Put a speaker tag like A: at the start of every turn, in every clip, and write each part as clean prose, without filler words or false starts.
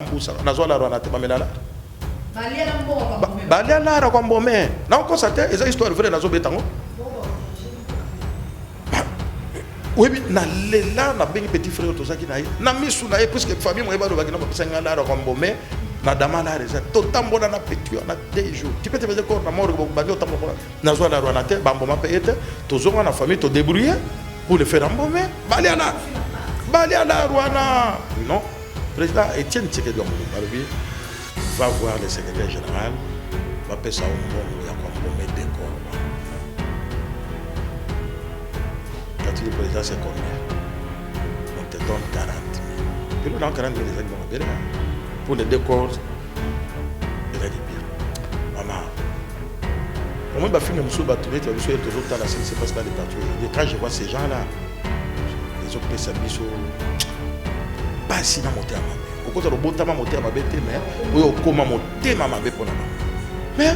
A: mbusa nazo la rwana te bamela la balia la kwa mbome na constaté eza histoire vraie nazo betango oui na lela na bengi petit frère tozaki na ye na misu na ye puisque famille mo eba do bakina bapesa ngala la kwa mbome na dama la reza totambola na petua na 2 jours tu peux te faire corps na mort ko bandi otambola nazo la rwana te bamboma payete tozonga na famille to débrouiller pour le faire mbome balia la rwana non président Étienne Tshisekedi va voir le secrétaire général, va payer ça au monde, il y a comme un décor. Quand tu dis président, c'est combien? On te donne 40 000. Puis nous, dans 40 000, les gens vont bien. Pour le décor, il a dit bien. Maman, au moins, je vais finir, tu vas toujours dans la scène, c'est parce que les partout. Et quand je vois ces gens-là, ils ont pris sa mise pas si dans mon terme. Mais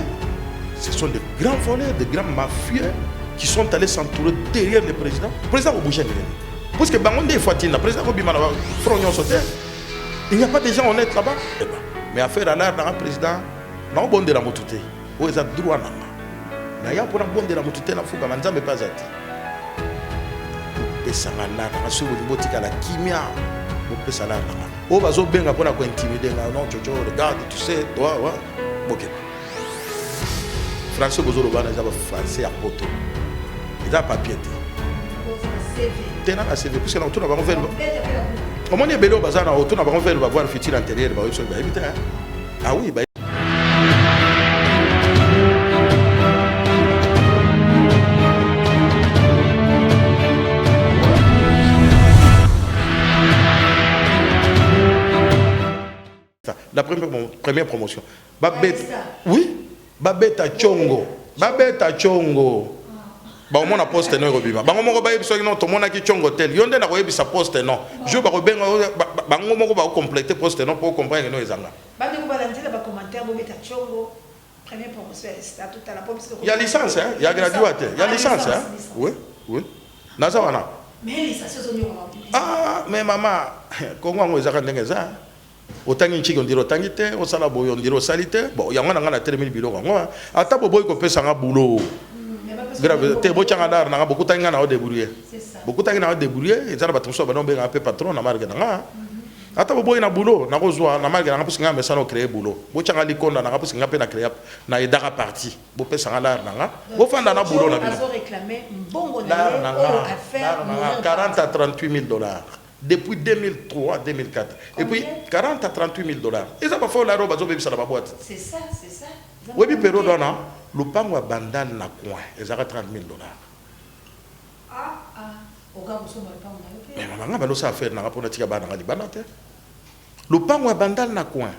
A: ce sont de grands voleurs, de grands mafieux qui sont allés s'entourer derrière le président. Le président va bouger. Parce que le président il n'y a pas de gens honnêtes là-bas. Mais affaire à l'art dans le président, non bon de la motute. Où est-ce que droit n'a pas pour un bon de la motute la fouga manza mais pas ati. Et ça va là, sur le botique à la kimia, on peut ça là. Oh, bah, zo benga pour intimider. Non, regarde, tu sais, toi, ouais. Ok. Français, vous avez français à poto. Il a papier. Tu as CV. Puisque nous avons fait. Comment on est bello bazar, nous avons fait voir le futur intérieur. Ah oui, bah. La première promotion. Oui, Babeta Chongo. Babeta Chongo. Bah on a posté non robima. Bah on m'a pas besoin non tout le monde a qui Chongo tel. Yonde na koyebi sa poste non. Je ba robenga bah on m'a pas compléter poste non pour comprendre non ezanga.
B: Bah de ba lancer ba commentaire Babeta Chongo. Première promotion c'est tout à la pomme.
A: Il y a licence hein, il y a graduate, il y a licence hein. Oui. Naza wana.
B: Mais licence aux oignons.
A: Ah mais maman, comment on ezaka ndenge za? Autant que on dit autant que on sala boy on dit salité bon il y a un an à terminer le bureau moi ata boy ko pesa nga boulot grave te bo changa dar na beaucoup tanga na débrouiller beaucoup tanga na débrouiller et ça va tout ça ba non be un peu patron na marque na ata boy na boulot na kozwa na marque na parce que nga mesa no créer boulot bo changa likonda na parce que nga pe na créer na edaka parti bo pesa nga dar na bo fanda na boulot na bino
B: réclamer mbongo na à faire
A: 40 à 38 000 dollars. Depuis 2003, 2004. Et puis 40 à 38 000 dollars. Et ça va faire la robe à Zobé sur la boîte.
B: C'est ça.
A: Oui, puis Péro Dona, le pango à bandane na coin. Et ça va 30 000 dollars.
B: Au gars, vous le pango.
A: Mais maman, on va faire na rapport na tika bana ngali banate. Le pango à bandane na coin.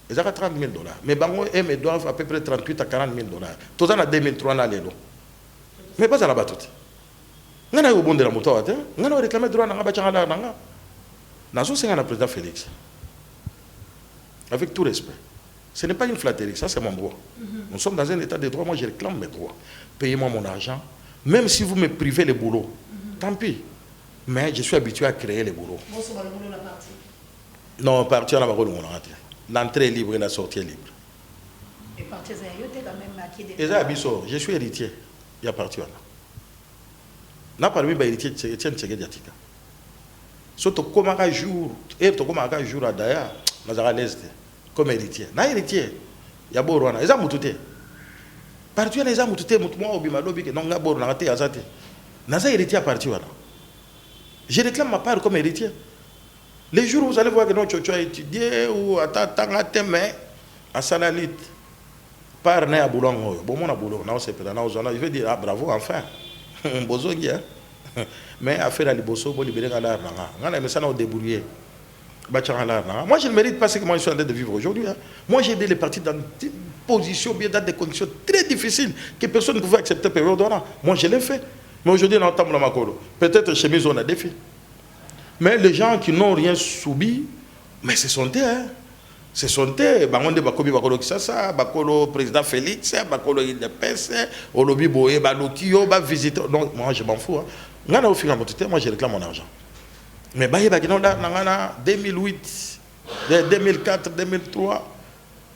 A: Et ça va 30 000 dollars. Mais bango et doivent à peu près 38 à 40 000 dollars. Tout ça en 2003 na lelo. Mais pas à la battute. Nous avons bon de la moto, nous avons réclamé droit à la Nous avons le président Félix. Avec tout respect. Ce n'est pas une flatterie, ça c'est mon droit. Nous sommes dans un état de droit, moi je réclame mes droits. Payez-moi mon argent. Même si vous me privez le boulot, tant pis. Mais je suis habitué à créer les boulots. Non, partir à la barre de mon rentrée. L'entrée est libre et la sortie est libre.
B: Et partir à quand même acquis des.
A: Et ça, je suis héritier. Il y a parti là. Na parmi les héritiers de Étienne Tshisekedi Atika. Surtout comme un jour, et comme un jour à Daya, nous avons l'aise comme héritier. Na héritier, il y a beau Rwanda, ils ont moututé. Partout ils ont moututé, moi au Bimalobi que non nga beau Rwanda azate. Naza héritier à partir là. Je réclame ma part comme héritier. Les jours où vous allez voir que non tu as étudié ou à mais à Salalit par né à Boulon, bon mon à Boulon, non c'est pas dans je vais dire ah bravo enfin. Mais affaire à Liboso, pour libérer la débrouiller. Moi, je ne mérite pas ce que moi je suis en train de vivre aujourd'hui. Moi, j'ai aidé les partis dans des positions, bien dans des conditions très difficiles que personne ne pouvait accepter. Moi, je l'ai fait. Mais aujourd'hui, on entend la macolo. Peut-être chez nous, on a des filles. Mais les gens qui n'ont rien subi, mais ce sont eux. Ce sont eux. Bangonde Bakobi Bakolo Kisasa, Bakolo président Félix, Bakolo IDPS, Olobi Boé, Balokio, visiter. Donc, moi, je m'en fous. Moi, je réclame mon argent. Mais en 2008, De 2004, 2003,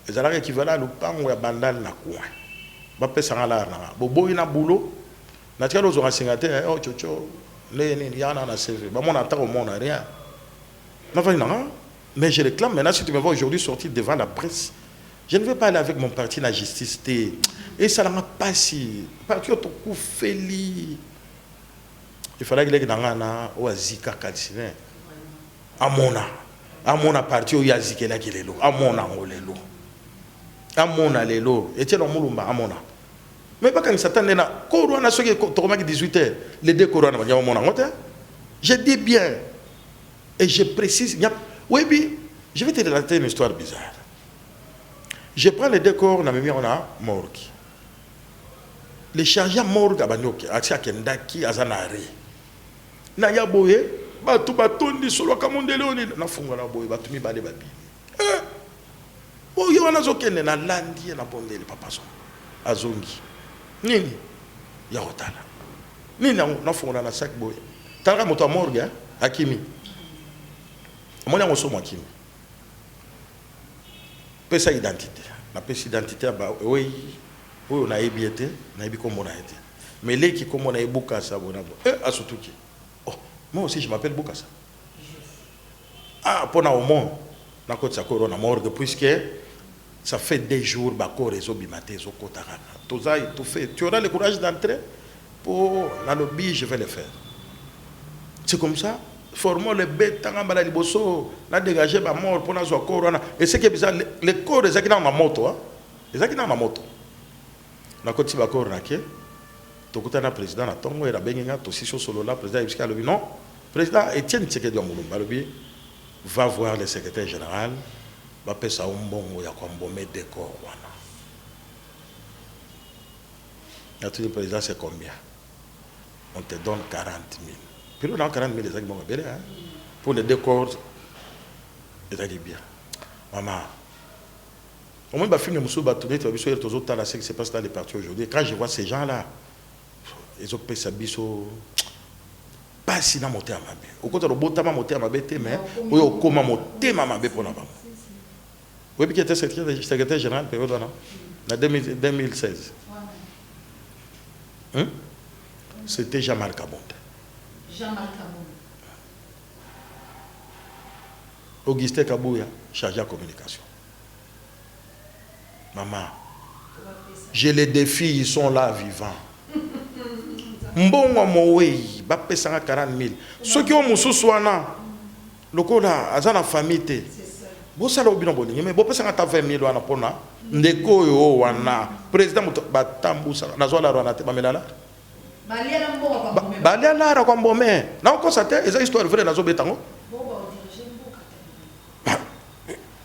A: ils allaient équivalent à l'oupango ya bandal na coin. Ba pesa ngala na. Bobo ina boulot. Na tika lozo rasingate oh chocho neni yana na CV. Ba mon ata au monde rien. Na fa na. Mais je réclame maintenant si tu me vois aujourd'hui sortir devant la presse. Je ne vais pas aller avec mon parti na justice té. Et ça n'a pas si parti au coup feli. Il fallait que les gens na oazika kalsine. Amona parti o yazike la kilelo. Amona ngolelo. Amona lelo. Et tiens mulumba amona. Mais pas quand Satan na corona ce qui est 18h. Les deux corona va mona ngote. Je dis bien et je précise. Oui, je vais te relater une histoire bizarre. Je prends les deux corps na mimi on a morgue. Les chargés morgue abanyoki atia kendaki azanare. Na ya boye batu batondi solo kamondele oni na funga na boye batu mibale babili. Oyo wana zokende na landi na pondele papa so. Azongi. Nini? Ya hotala. Nini na funga na sac boye. Tala moto morgue akimi. Mona ngoso akimi. Pesa identité. La pesa identité ba oui. Oui, on a ébiété, on a ébi comme on a été. Mais les qui comme on a ébuka ça bon asutuki. Oh, moi aussi je m'appelle Bukasa. Ah, pour na au monde, na côté ça corona morgue puisque ça fait des jours ba ko réseau bimaté zo kotarana. Tout ça tout fait. Tu auras le courage d'entrer pour la lobby, je vais le faire. C'est comme ça. Formons les bêtes tanga bala liboso, na dégager ba mort pour na zo corona. Et c'est que bizarre les corps des qui dans ma moto hein. Les qui dans ma moto. Na koti ba corona ke tokuta na président na tongo era benga to sisio solo la président ibska lobi non président Etienne Tshisekedi Mulumba lobi va voir le secrétaire général va pesa umbongo ya kwambome décor wana. Na tout le président c'est combien? On te donne 40 000. Puis on a 40 000 les agimons bien hein pour le décor et ça dit bien. Maman au moins, je me suis battu, ce qui se passe dans les partis aujourd'hui. Quand je vois ces gens-là, ils ont payé ça, pas si na monté à ma bé. Au côté de l'obotama monté à ma bé, mais oui, au coma monté à ma bé pour la maman. Oui, qui était secrétaire général, période en 2016. C'était Jean-Marc Kabonde.
B: Jean-Marc Kabonde.
A: Augustin Kabouya, chargé de communication. Maman, je les défie, ils sont là vivants. Mbongo mowe, ba pesa 40 000. Ceux qui ont mususu wana, loko la azana famille. Bo sala obino bolingi, mais bo pesa 20 000 wana pona. Ndeko yo wana, président batambu sala nazola wana te bamelala.
B: Balia mbongo kwa mbome.
A: Balia lara kwa mbome. Na ko sate, eza histoire vraie nazo betango.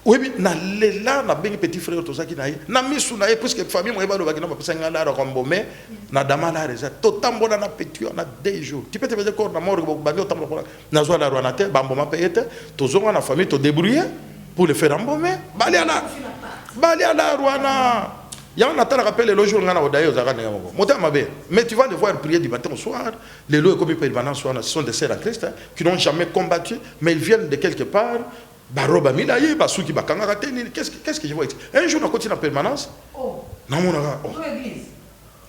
A: Oui, na lela na bengi petit frère to zaki na ye na misu na ye puisque famille mo ebalo bakina bapesa ngala ra kombome na damala reza to tambola na petit na 2 jours tu peux te dire corps na mort bango tambola na zo la rwana te bamboma payete to zonga na famille to débrouiller pour le faire embomé bali ala rwana ya na tala rappelle le jour ngana odayo zaka na yamo mota mabe mais tu vas les voir prier du matin au soir les lois comme permanents soir ce sont des sœurs en Christ qui n'ont jamais combattu mais ils viennent de quelque part. Baroba milaye basuki bakanga teni qu'est-ce que je vois ici un jour on continue en permanence non mon gars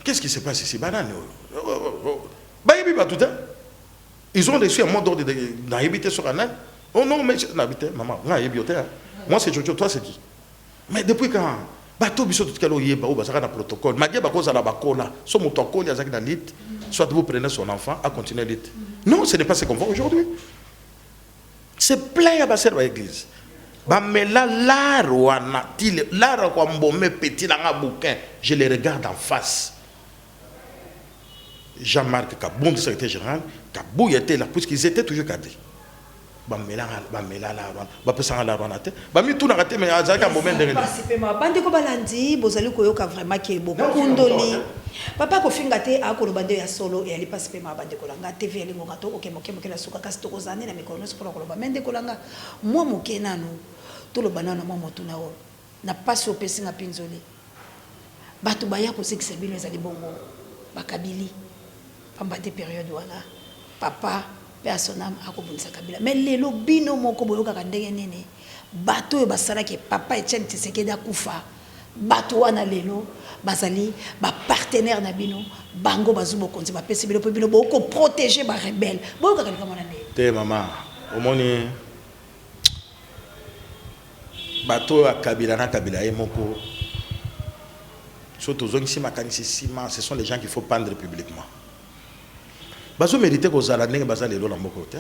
A: qu'est-ce qui se passe ici banane bayibi batuta ils ont reçu un mot d'ordre de n'habiter sur un oh non mais n'habiter maman n'habiter moi c'est Jojo toi c'est qui mais depuis quand bato biso tout kalo yeba ou basaka na protocole magie bakoza la bakola so mutokoli azaki na lit soit vous prenez son enfant à continuer lit non ce n'est pas ce qu'on voit aujourd'hui. C'est plein à passer dans l'église. Mais là, l'art petit dans un bouquin, je les regarde en face. Jean-Marc Kabonde, secrétaire général, Kabou était là, puisqu'ils étaient toujours cadrés. Bamela la ronate bami tout na mais azaka moment de
B: bande ko balandi bozali koyoka vraiment ke bokundoli papa ko finga te akolo bande ya solo et ali participer ma bande ko langa TV ali ngoka to ko kemoke la suka kasi to kozane na mikono so ko ba mende ko langa moi moke nanu to lo banana moi motu na o na passe au pesinga pinzoli batu baya ko sekisa bino ezali bongo bakabili pamba te période wana papa personne akobundisa kabila mais lelo bino moko boyoka ndenge nene bato oyo basalaki papa Etienne Tshisekedi akufa bato wana lelo bazali ba partenaire na bino bango bazu bokonzi bapesi bino po bino boko protéger ba rebelle boyoka kalika mona ne
A: te mama omoni bato ya kabila na kabila ye moko surtout zongisi makanisi sima ce sont les gens qu'il faut pendre publiquement bazo mériter kozala ndenge baza lelo na moko te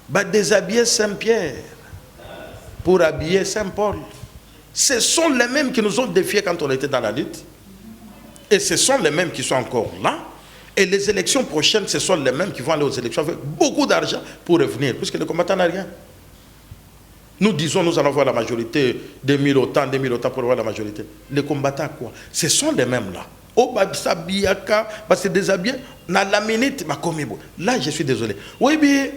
A: ba déshabiller Saint-Pierre pour habiller Saint-Paul. Ce sont les mêmes qui nous ont défiés quand on était dans la lutte. Et ce sont les mêmes qui sont encore là. Et les élections prochaines, ce sont les mêmes qui vont aller aux élections avec beaucoup d'argent pour revenir. Puisque le combattant n'a rien. Nous disons, nous allons voir la majorité, 2000 autant pour avoir la majorité. Les combattants quoi? Ce sont les mêmes là. Oh, Sabiaka, c'est déshabillé. Dans la minute, là, je suis désolé. Oui, bien.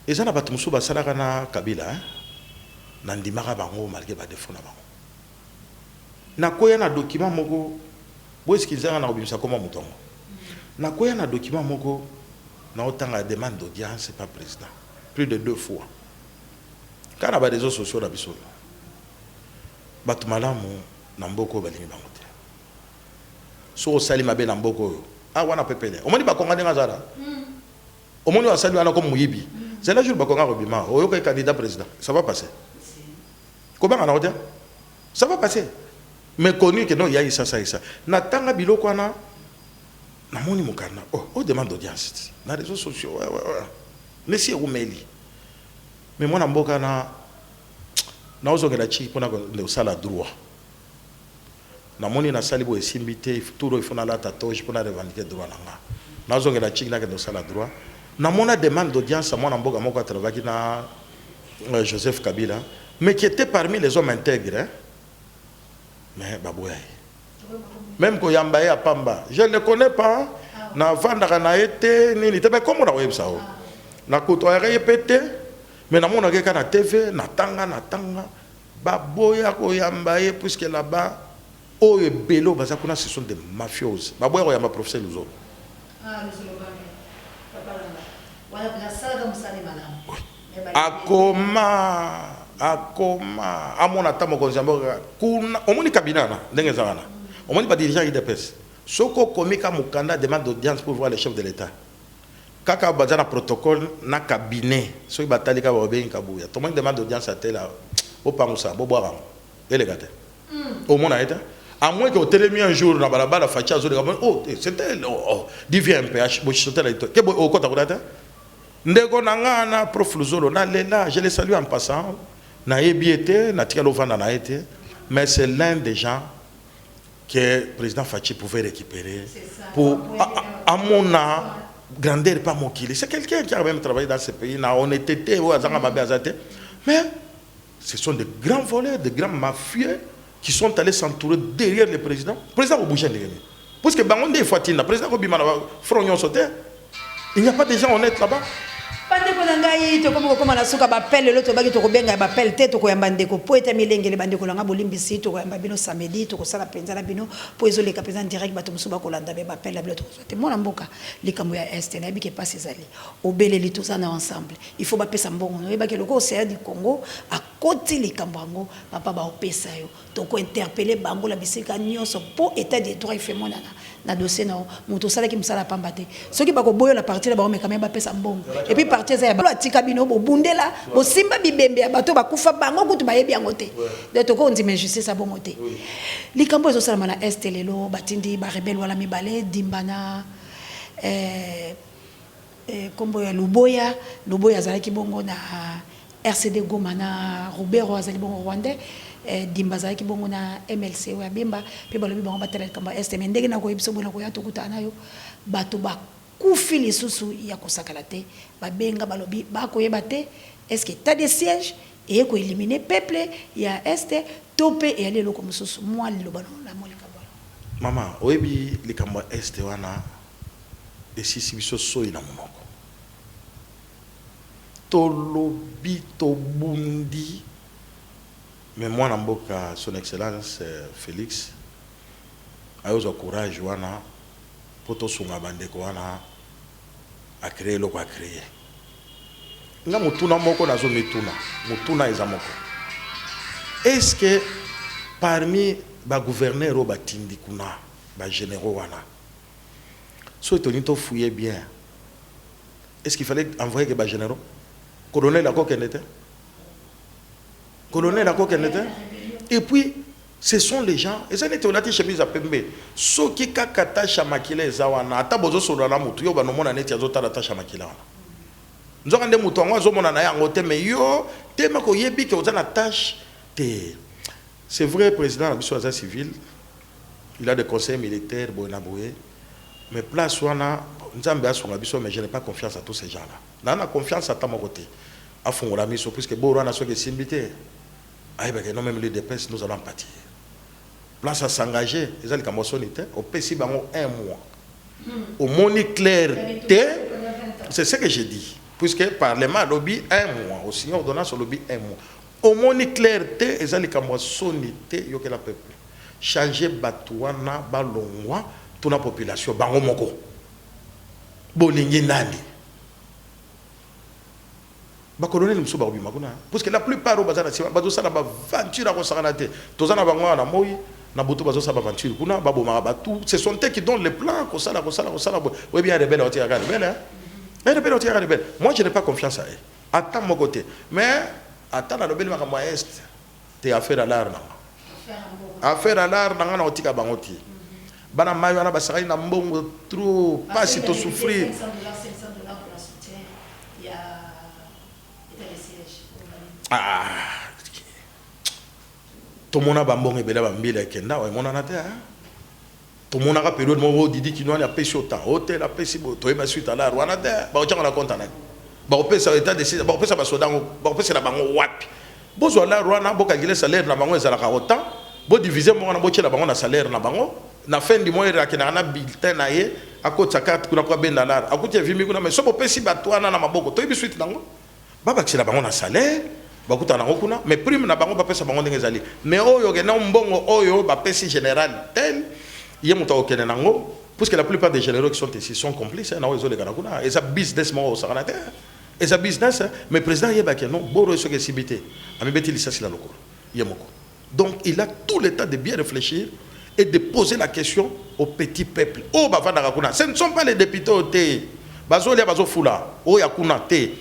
A: Et ça n'a pas tout le monde, Kabila. Nandimara bango malgré ba défaut na bango na koya na document moko boy skizanga na obimisa koma mutongo na koya na document moko na otanga demande d'audience par président plus de 2 fois quand na ba réseaux sociaux na biso batu malamu na mboko balingi bango te so osali mabe na mboko wana pepele omoni ba konga ndenga zara omoni wasali wana comme muyibi c'est là jour ba konga robima oyoka candidat président ça va passer. Comment on a dit? Ça va passer. Mais connu que non, il y a eu ça. Natanga biloko na moni mukana. Oh, demande d'audience. Na réseaux sociaux. Ouais. Mais si Roumeli. Mais moi, namboka na ozo ngela chi pona ko sala droit. Na moni na sali bo esimbité, tout il faut na la tatoge pona revendiquer droit nanga. Na ozo ngela chi na ko sala droit. Na mona demande d'audience moi namboka moko travaki na Joseph Kabila. Mais qui était parmi les hommes intègres. Hein? Mais Babouaï. Même quand Yambaye à Pamba, je ne le connais pas. Na vandara na été, ni mais comment on a eu ça? Na kotoya répété, mais na mon ageka na TV, na tanga. Baboya ko Yambaye, puisque là-bas, oh et Bello, bazakuna, ce sont des mafioses. Baboya ko Yamba professeur Luzo. Ah, Luzo. Voilà, la salle comme ça, les malades. Akoma. Akoma amona tamo konzamboka kuna omoni kabinana ndenge zana omoni ba dirigeant IDPS soko komika mukanda demande d'audience pour voir le chef de l'état kaka bazana protocole na cabinet so batalika ba obengi kabuya to moni demande d'audience atela opangusa boboara elegate omona eta à moins que au télémi un jour na balabala facha zo de oh c'était divin PH bo chotela ke bo okota kodata ndeko nangana prof Luzolo na lela je le salue en passant. Mais c'est l'un des gens que le président Fachi pouvait récupérer pour, à mon grandeur, pas mon qu'il. C'est quelqu'un qui a même travaillé dans ce pays, on était, mais ce sont de grands voleurs, de grands mafieux qui sont allés s'entourer derrière le président. Le président a bougé. Parce que le président il n'y a pas de gens honnêtes là-bas.
B: Bande ko ngai to comme na suka ba pelle lo to baki to ko benga ba pelle te to ko yamba ndeko po eta milengele bande ko nga bolimbisi to ko yamba bino samedi to ko sala penza na bino po ezole ka penza direct bato musuba ko landa be ba pelle bino to ko te mona mboka likambo ya est na bi ke passe ezali obele li to sana ensemble il faut ba pesa mbongo no ba ke loko océan du Congo a koti likambo ngo papa ba opesa yo to ko interpeller bango la bisika nyonso po état de droit fait mona na dossier na moto sala ki msala pamba te soki ba ko boyo la partie la ba o meka ba pesa mbongo et puis partie za ya ba tika bino bo bundela bo simba bibembe ya bato bakufa bango kutu bayebi yango te de to ko ndime justice abongo te likambo ezo sala na est lelo batindi ba rebelle wala mibale dimbana kombo ya Luboya zalaki bongo na RCD Goma na Robert azali bongo Rwandais dimba zalaki bongo na MLC ya bimba pe balobi bango batela kamba est mais ndenge na ko yebso bona ko ya to kutana yo bato ba kufi lisusu ya kosakala te babenga balobi bakoyeba te est-ce que t'as des sièges et ko éliminer peuple ya est topé et aller loko mususu moi liloba na molika bala
A: mama oyebi likambo est wana esisi biso soyi na monoko tolobi tobundi mais moi namboka son excellence Félix ayozo courage wana poto sunga bandeko wana a créé le quoi créer nga mutuna moko nazo metuna mutuna ezamoko. Est-ce que parmi ba gouverneurs au batindi kuna ba généraux wana so etonito fouiller bien, est-ce qu'il fallait envoyer que ba généraux colonel à quoi qu'elle était colonel à quoi qu'elle était et puis ce sont les gens et ça n'était on a été chemise à pembe so ki kakata chamakila ezawana ata bozo solo na mutu yo banomona neti azota la tacha makila wana nzoka nde mutu ngo azomona na yango te mais yo te mako yebi ke ozana tâche te. C'est vrai, président Abisoaza civil, il a des conseils militaires, mais place où on a, mais je n'ai pas confiance à tous ces gens-là. On a confiance à ta côté. À fond, on a mis sur plus que Borona a soit similité. Non, même les dépenses, nous allons partir. Place à s'engager, ils ont les camossonités, au PC, un mois. Au moni clarté, c'est ce que j'ai dit. Puisque Parlement lobby un mois, au signal ordonnance lobby un mois. Au moins clarté, et les camossonités, il y a le peuple. Changer Batouana, Balongwa, toute la population, Bangomoko. Bolingi Nani. Bakolonel Moussou Barobi Maguna. Parce que la plupart au Bazana, c'est Badosa n'a pas aventure à Rosaranate. Tozana Bangwa, na Moui, Nabuto Bazosa Baventure, Kuna, Babo Marabatou. Ce sont eux qui donnent les plans, Kosala. Oui, bien, rebelle, on tire à rebelle. Moi, je n'ai pas confiance à eux. Attends mon côté. Mais, attends, la rebelle Makamwa Est, t'es affaire à l'art. Affaire à l'art, on a tika bangoti. Bana mayo na basari na mbongo trop, pas si to souffrir. $500 pour la soutien. Il y a le siège. Ah. Tout le monde a bambong et bela bambila kenda, ouais, mon anate. Tout le monde a période mon didi qui nous a pêché autant. Hôtel a pêché, toi et ma suite à l'art, on a dit, bah on a compte en bah on peut ça état décidé, bah on peut ça basoda, bah on peut ça la bango wapi. Bozo là, Rwanda, boka gile salaire na bango ezala autant. Bo diviser mo na boche la bango na salaire na bango. Na fin du mois il y a un bulletin na ye à côté sa carte kuna kwa benda lar. À côté vimi kuna mais so bo pesi batwana na maboko. To suite nango. Baba ki la bango na salaire. Ba kuta nango kuna mais prime na bango ba pesa bango ndenge ezali. Mais oyo ke na mbongo oyo ba pesi général tel ye muta okene nango parce que la plupart des généraux qui sont ici sont complices na oyo les kana kuna. Et ça business mo osakana te. Et ça business mais président yeba ke non boro so ke sibité. Ami beti lisasi la lokolo. Yemoko. Donc il a tout le temps de bien réfléchir et de poser la question au petit peuple. Oh, ce ne sont pas les députés au thé. Bazolia bazofula. Oh, yakuna thé.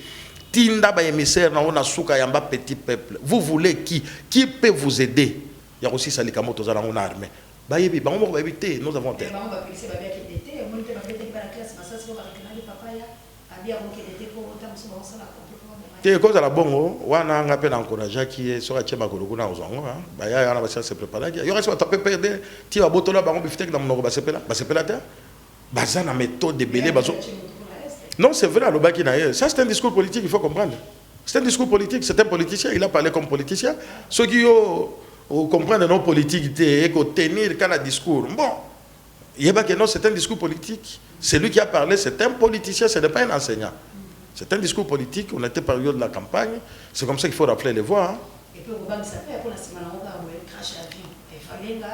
A: Tinda ba émissaire na ona souka yamba petit peuple. Vous voulez qui? Qui peut vous aider? Il y a aussi Salikamoto za na armée. Ba yebi, ba mo ba yebi nous avons terre. Te cause la bongo wana nga pe na encourager qui est sur chema ko kuna ozongo ba ya na ba se préparer yo reste ta pe perdre ti ba botola ba ngobifite na mnoko ba sepela te baza na méthode de belé bazo. Non, c'est vrai le baki na ça c'est un discours politique, il faut comprendre. C'est un discours politique, c'est un politicien, il a parlé comme politicien. Ceux qui comprendre nos politiques et ko tenir quand un discours. Bon, il que non, c'est un discours politique. C'est lui qui a parlé, c'est un politicien, ce n'est pas un enseignant. C'est un discours politique, on était période de la campagne, c'est comme ça qu'il faut rappeler les voix. Hein. Et puis, on va s'appeler pour la semaine, on va crash l'avion. Il fallait là,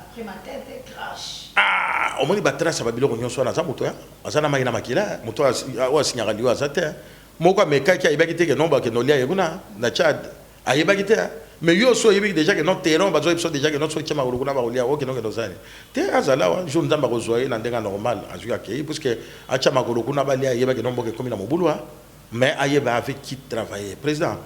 A: après ma tête, crash. Ah, au moins, il va tracer à Babylone, on soit dans un moto. On a maïna makila, moto a signé radio à Zate. Moi, mais quand il y a des gens qui n'ont pas yeguna, na Tchad, a yebagité. Mais yo so yebi déjà que non terrain, bazo episode déjà que non so chama uruguna ba ulia o que non que dozani. Te azala wa jo nzamba ko zoye na ndenga normal azuya ke parce que a chama uruguna ba lia yeba que non boke comme na mobulwa mais ayeba avec qui travailler. Président,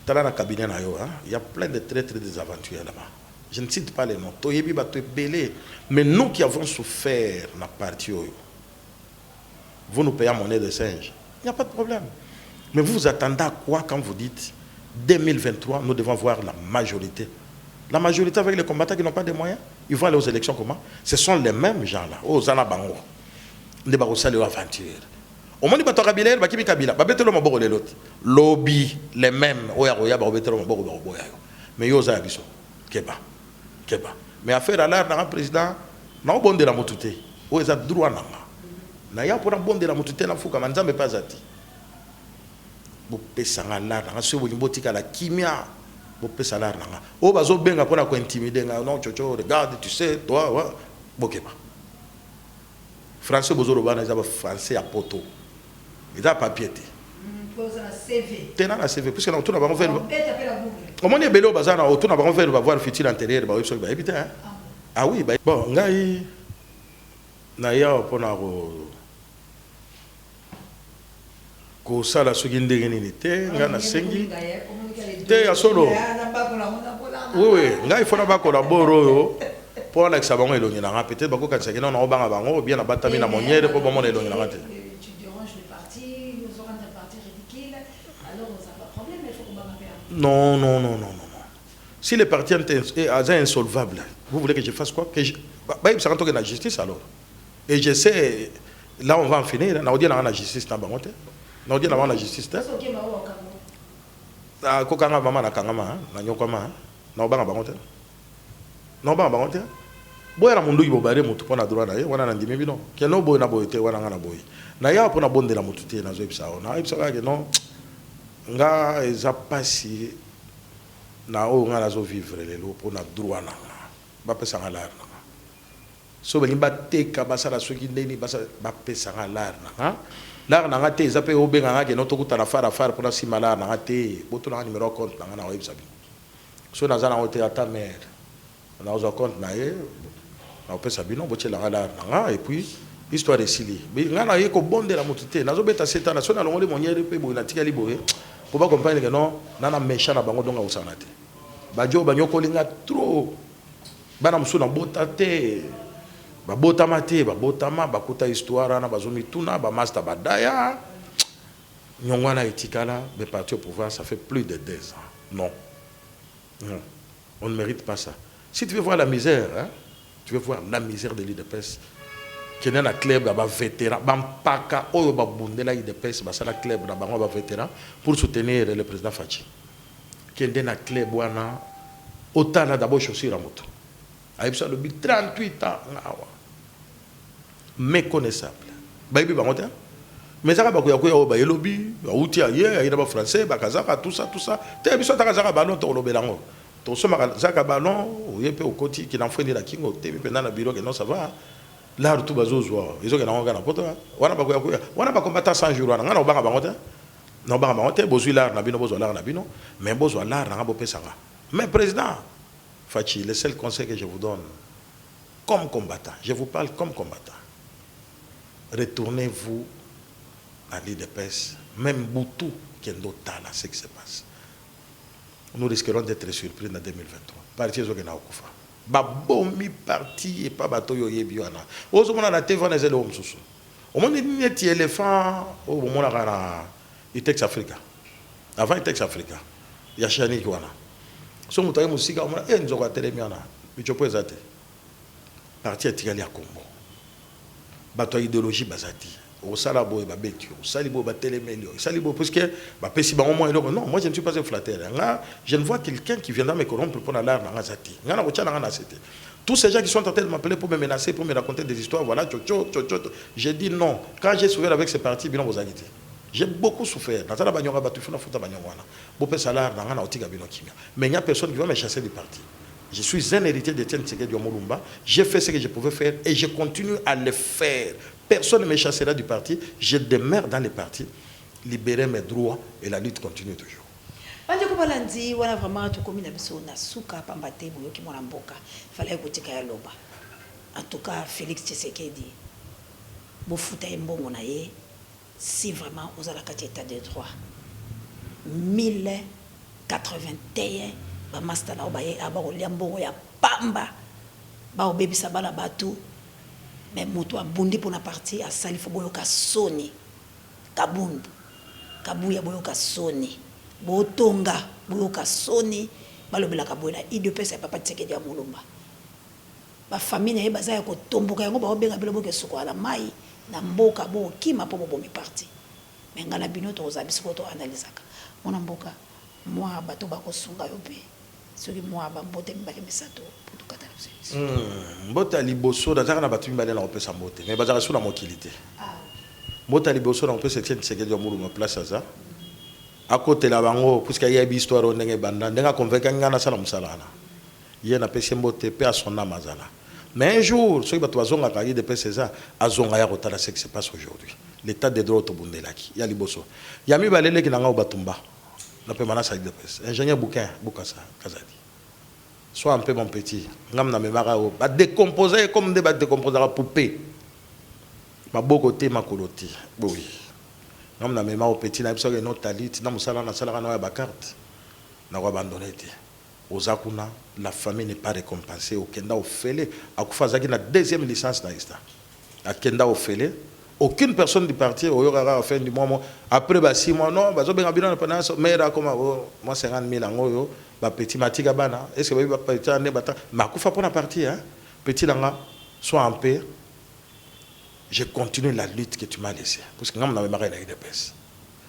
A: dans la cabinet na yo, il y a plein de très des aventures là-bas. Je ne cite pas les noms. To yebi ba to belé, mais nous qui avons souffert na partie yo. Vous nous payez monnaie de singe. Il n'y a pas de problème. Mais vous vous attendez à quoi quand vous dites 2023, nous devons voir la majorité. La majorité avec les combattants qui n'ont pas de moyens, ils vont aller aux élections comment? Ce sont les mêmes gens-là. Oh, Zana Bango. Ils vont aller aux aventures. Au moins, ils vont aller aux aventures. Ils vont aller aux aventures. Lobby, les mêmes. Mais ils vont aller aux aventures. Keba. Mais affaire à l'art, le président, il n'a pas de la motuté. Il n'a pas de droit. Il n'a pas de la motuté. Il n'a pas de la bopesanga lar na so botika la kimia bopesa lar na o bazo benga pona ko intimider nga non chocho regarde tu sais toi ouais bokeba français bozoro bana za français à poto ils a papier te na CV puisque na tuna bango vers au moins belo bazana au tuna bango vers va voir futur antérieur ba webso ba ebita ah oui bon ngai na ya pona ko sala soki ndenge nini te nga na sengi te ya solo oui ngai fona ba kolaboro yo pour la ça bango elongi na peut-être bako kanisa kena na obanga bango bien na batami na moniere pour bomona elongi na te. Non. Si les partis sont insolvables, vous voulez que je fasse quoi? Que je... ça rentre dans la justice alors. Et je sais, là on va en finir, on dit la justice dans Bangote. On dit la justice. Ah, kokanga mama na kangama, na nyokama, na obanga Bangote. Na obanga Bangote. Boya na mundu ibobare mutu pona droit na ye, wana na ndimi bino. Ke no boy na boy te wana ngana boy. Na ya pona bonde la mutu te na zo ibisa ona. Ibisa ka ke non. Nga eza pasi na o nga nazo vivre lelo pona droit na ba pesa nga lar na so be limba teka basala soki ndeni basa ba pesa nga lar na te eza pe o benga nga ke no tokuta na fara pona simala na te boto na numéro compte na nga na website so na zana hotel ata mère na ozo compte na ye na pesa bino boche la lar na et puis histoire de sili be nga na ye ko bonde la motute nazo beta setana so na longole moniere pe bo na tikali boye pour pas comprendre que non nana méchant na bango donga usana te bajo banyoko linga trop bana musuna botate babotama te babotama bakuta histoire na bazomi tuna ba master badaya nyongwana etikala be parti au pouvoir ça fait plus de 2 ans non on ne mérite pas ça si tu veux voir la misère hein, tu veux voir la misère de l'IDPS qui est un club ba vétéran bampaka oyo ba bundela IDPS ba sala club na bango ba vétéran pour soutenir le président Fachi qui est un club wana otana d'abord chaussure à moto aibsa le 38 ans ngawa méconnaissable ba ibi bango ta mais ça ba ko ya ba yelobi ba uti aye ina ba français ba kazaka tout ça te biso ta kazaka ballon to lobelango to soma zaka ballon yepe okoti ki na fwendi la kingo te pe na bureau que non ça va. Là tout bazozwa ils ont gagné na poto wana ba combattant 100 jours wana ngana obanga bango te na obanga bango te bozwi lar na bino bozwa lar na bino mais bozwa lar na bo pesanga mais président Fachi le seul conseil que je vous donne comme combattant je vous parle comme combattant retournez-vous à l'IDPS même Boutou kendo tala ce qui se passe nous risquerons d'être surpris en 2023 parti zo gena okufa babomi parti et pas bateau yebi wana ozo mona na TV na zelo msusu omoni ni ti éléphant o mona kana Itex Africa avant Itex Africa ya shani wana so mutaye musika omona enzo kwa telemiana bichopo ezate parti etikali ya Congo bato idéologie bazati au salabo et babetio salibo batelemeli salibo parce que ba pesi ba moment non moi je ne suis pas un flatteur là je ne vois quelqu'un qui viendra me corrompre pour l'art na zati ngana ko tchana ngana c'était tous ces gens qui sont en train de m'appeler pour me menacer pour me raconter des histoires voilà j'ai dit non quand j'ai souffert avec ces partis bino vous agité j'ai beaucoup souffert dans la banyonga batu funa futa banyongwana bo pesa l'art na ngana otika bino kimia mais il n'y a personne qui va me chasser du parti. Je suis un héritier de Tiens Tshisekedi Omolumba. J'ai fait ce que je pouvais faire et je continue à le faire. Personne ne me chassera du parti. Je demeure dans les partis, libérer mes droits et la lutte continue toujours.
B: Balandi, on a vraiment tout comme na suka pambate boyoki mwana mboka. Fallait kotika ya loba. En tout cas, Félix Tshisekedi, bofuta mbongo na ye, si vraiment aux ala état de droit. 1081 ba master na obaye abako liambongo ya pamba ba obebisa bana batu mais moto abundi pour na parti a salifo boyoka soni kabundu kabuya boyoka soni botonga boyoka soni balobela kaboyela IDPS papa Tshisekedi ya Mulumba ba famille na baza ya ko tomboka yango ba obenga bilo boke suko ala mai na mboka bo kima po bo mi parti mais ngana bino to ozabisiko to analysaka mona mboka moi bato ba ko sunga yo pe soki moi ba mbote mbale misato pour tout catalogue
A: mbota liboso dazaka na batu mbale na opesa mbote mais bazaka suna mokilité mbota liboso na opesa Etienne Tshisekedi ya Mulumba place aza à côté la bango puisque il y a une histoire ndenge banda ndenga convaincre ngana sala musalana ye na pese mbote pe a son amazala mais un jour soki bato bazonga ka de pese ça azonga ya kotala ce qui se passe aujourd'hui l'état de droit tobundelaki ya liboso ya mibalele ki nanga batumba na pe mana sa IDPS ingénieur bouquin bukasa kazadi soit un peu mon petit ngam na memara o ba décomposer comme de ba décomposer la poupée ma bokoté ma koloti oui ngam na memara au petit na biso ke no talit na musala na sala na ba carte na ko abandonner te ozakuna la famille n'est pas récompensée au kenda au fele akufazaki na deuxième licence na ista akenda au fele aucune personne du parti au yora à la fin du mois après bah 6 mois non bah zo benga bilan pendant mais là comme moi 50 000 angoyo ba petit matika bana est-ce que ba petit ane bata makufa pour la partie hein petit langa soit en paix je continue la lutte que tu m'as laissée parce que ngam na memara na IDPS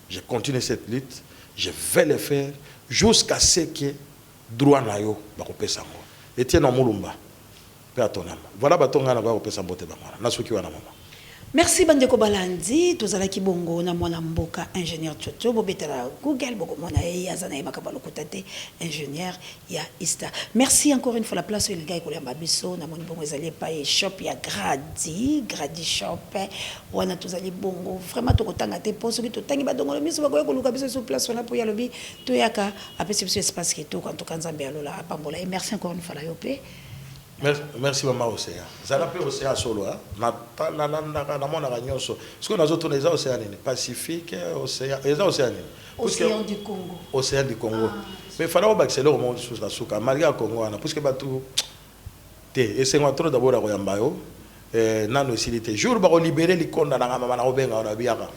A: je continue cette lutte je vais le faire jusqu'à ce que droit na yo ba kopesa ngo Etienne Mulumba pe atonama voilà batonga na ba kopesa mbote bangana na soki wana mama.
B: Merci Bandeko Balandi, tozala kibongo na mwana mboka ingénieur Tchoto bobetala Google boko mona yazana makabalo kotate ingénieur ya Ista. Merci encore une fois la place il gars ko ya babiso na moni bongo ezali pa shop ya Gradi shop wana tozali bongo vraiment tokotanga te poso ki totangi badongo le miso bakoya ko luka biso sur place wana po ya lobi to yaka apesi biso espace ki to quand tokanza alola apambola et merci encore une fois la yopé.
A: Merci maman Océan. Ça rappelle Océan solo hein. Na mona ranyoso. Ce qu'on a autres les océans Pacifique, Océan, les océans.
B: Océan du Congo.
A: Océan du Congo. Mais il fallait accélérer au monde sur la souka malgré Congo ana parce que batu te et c'est moi trop d'abord à Royambayo nano silité jour ba libérer les konda na mama na obenga na biaka.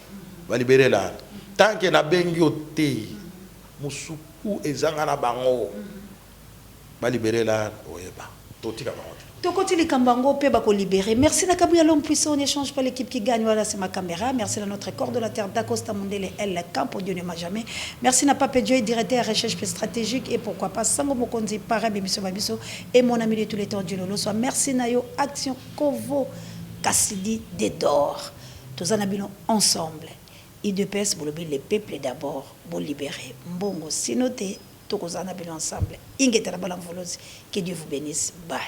A: Va libérer là. Tant que na bengi oté musuku ezanga na bango. Va libérer là oyeba.
B: Tokoti les Kambango pe bako libéré. Merci na Kabouya l'homme puissant, on n'échange pas l'équipe qui gagne. Voilà, c'est ma caméra. Merci à notre coordonnateur d'Acosta Mondele L Camp, Dieu ne m'a jamais. Merci na Pape Dieu, directeur recherche stratégique et pourquoi pas Sango Mokonzi, Paré Bemiso Babiso et mon ami de tous les temps Dieu Lolo. Soit merci Nayo Action Kovo Kassidi Dédor. Tous en habilons ensemble. IDPS pour les peuples d'abord, pour libérer. Mbongo, sinoté. Tous en habilons ensemble. Inge Tarabala Volosi. Que Dieu vous bénisse. Bye.